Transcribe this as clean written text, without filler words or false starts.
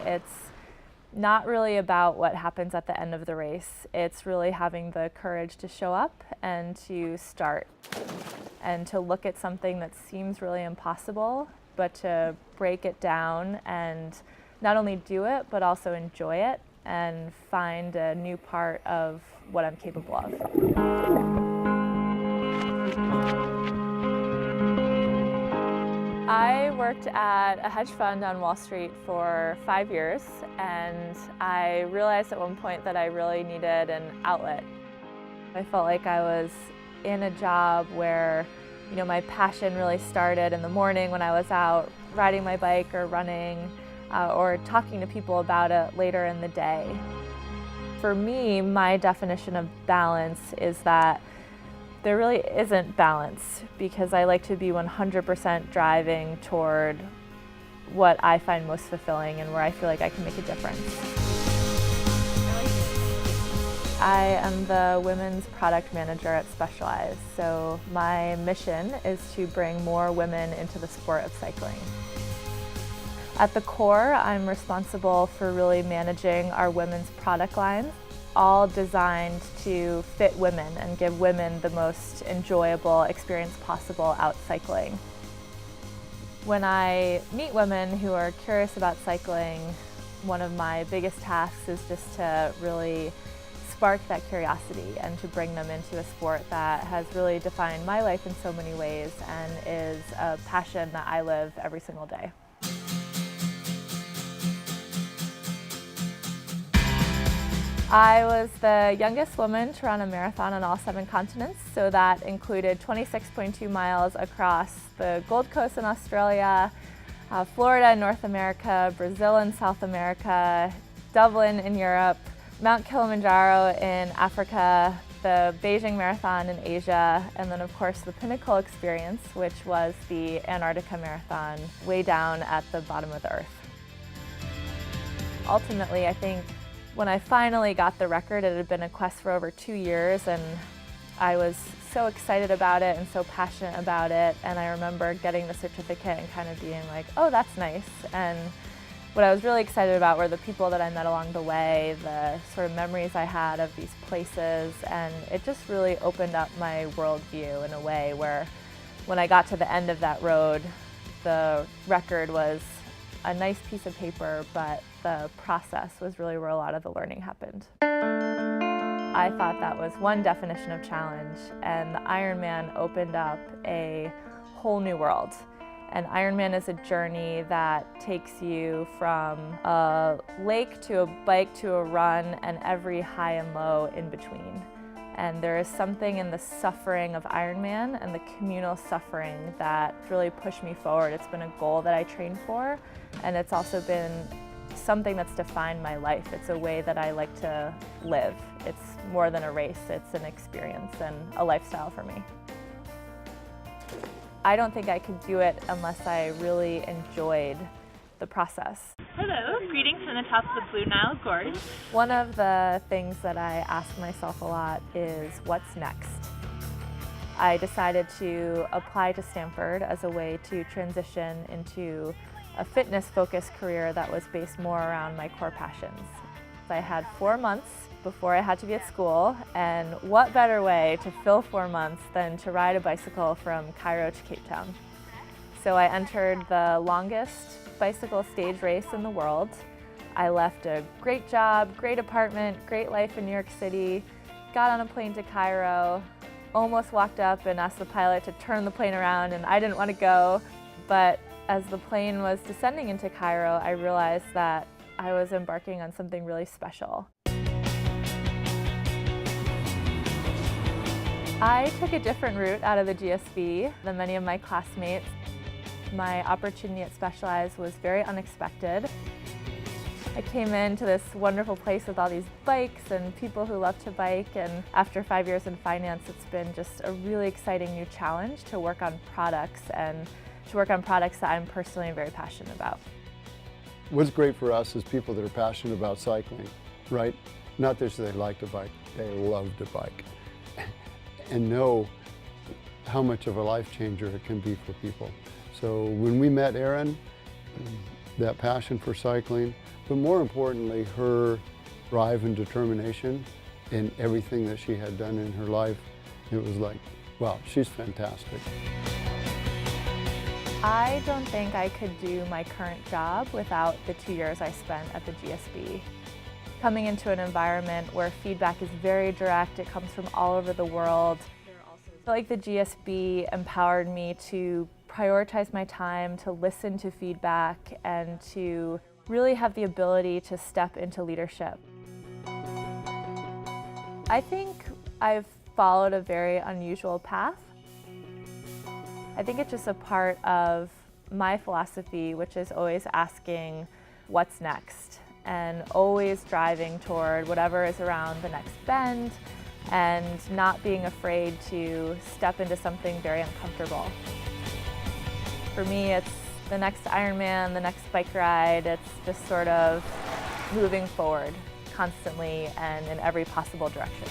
It's not really about what happens at the end of the race. It's really having the courage to show up and to start and to look at something that seems really impossible, but to break it down and not only do it, but also enjoy it and find a new part of what I'm capable of. I worked at a hedge fund on Wall Street for 5 years, and I realized at one point that I really needed an outlet. I felt like I was in a job where, my passion really started in the morning when I was out riding my bike or running, or talking to people about it later in the day. For me, my definition of balance is that there really isn't balance, because I like to be 100% driving toward what I find most fulfilling and where I feel like I can make a difference. I am the women's product manager at Specialized, so my mission is to bring more women into the sport of cycling. At the core, I'm responsible for really managing our women's product lines, all designed to fit women and give women the most enjoyable experience possible out cycling. When I meet women who are curious about cycling, one of my biggest tasks is just to really spark that curiosity and to bring them into a sport that has really defined my life in so many ways and is a passion that I live every single day. I was the youngest woman to run a marathon on all 7 continents, so that included 26.2 miles across the Gold Coast in Australia, Florida in North America, Brazil in South America, Dublin in Europe, Mount Kilimanjaro in Africa, the Beijing Marathon in Asia, and then of course the pinnacle experience, which was the Antarctica Marathon, way down at the bottom of the earth. Ultimately, I think when I finally got the record, it had been a quest for over 2 years, and I was so excited about it and so passionate about it. And I remember getting the certificate and kind of being like, oh, that's nice. And what I was really excited about were the people that I met along the way, the sort of memories I had of these places, and it just really opened up my worldview in a way where when I got to the end of that road, the record was a nice piece of paper, but the process was really where a lot of the learning happened. I thought that was one definition of challenge, and the Ironman opened up a whole new world. And Ironman is a journey that takes you from a lake to a bike to a run and every high and low in between. And there is something in the suffering of Ironman and the communal suffering that really pushed me forward. It's been a goal that I trained for, and it's also been something that's defined my life. It's a way that I like to live. It's more than a race, it's an experience and a lifestyle for me. I don't think I could do it unless I really enjoyed the process. Hello, greetings from the top of the Blue Nile Gorge. One of the things that I ask myself a lot is, what's next? I decided to apply to Stanford as a way to transition into a fitness-focused career that was based more around my core passions. I had 4 months before I had to be at school, and what better way to fill 4 months than to ride a bicycle from Cairo to Cape Town. So I entered the longest bicycle stage race in the world. I left a great job, great apartment, great life in New York City, got on a plane to Cairo, almost walked up and asked the pilot to turn the plane around, and I didn't want to go. But as the plane was descending into Cairo, I realized that I was embarking on something really special. I took a different route out of the GSV than many of my classmates. My opportunity at Specialized was very unexpected. I came into this wonderful place with all these bikes and people who love to bike, and after 5 years in finance, it's been just a really exciting new challenge to work on products and to work on products that I'm personally very passionate about. What's great for us is people that are passionate about cycling, right? Not just they like to bike, they love to bike. And know how much of a life changer it can be for people. So when we met Erin, that passion for cycling, but more importantly, her drive and determination in everything that she had done in her life. It was like, wow, she's fantastic. I don't think I could do my current job without the 2 years I spent at the GSB. Coming into an environment where feedback is very direct, it comes from all over the world. I feel like the GSB empowered me to prioritize my time, to listen to feedback, and to really have the ability to step into leadership. I think I've followed a very unusual path. I think it's just a part of my philosophy, which is always asking what's next and always driving toward whatever is around the next bend and not being afraid to step into something very uncomfortable. For me, it's the next Ironman, the next bike ride. It's just sort of moving forward constantly and in every possible direction.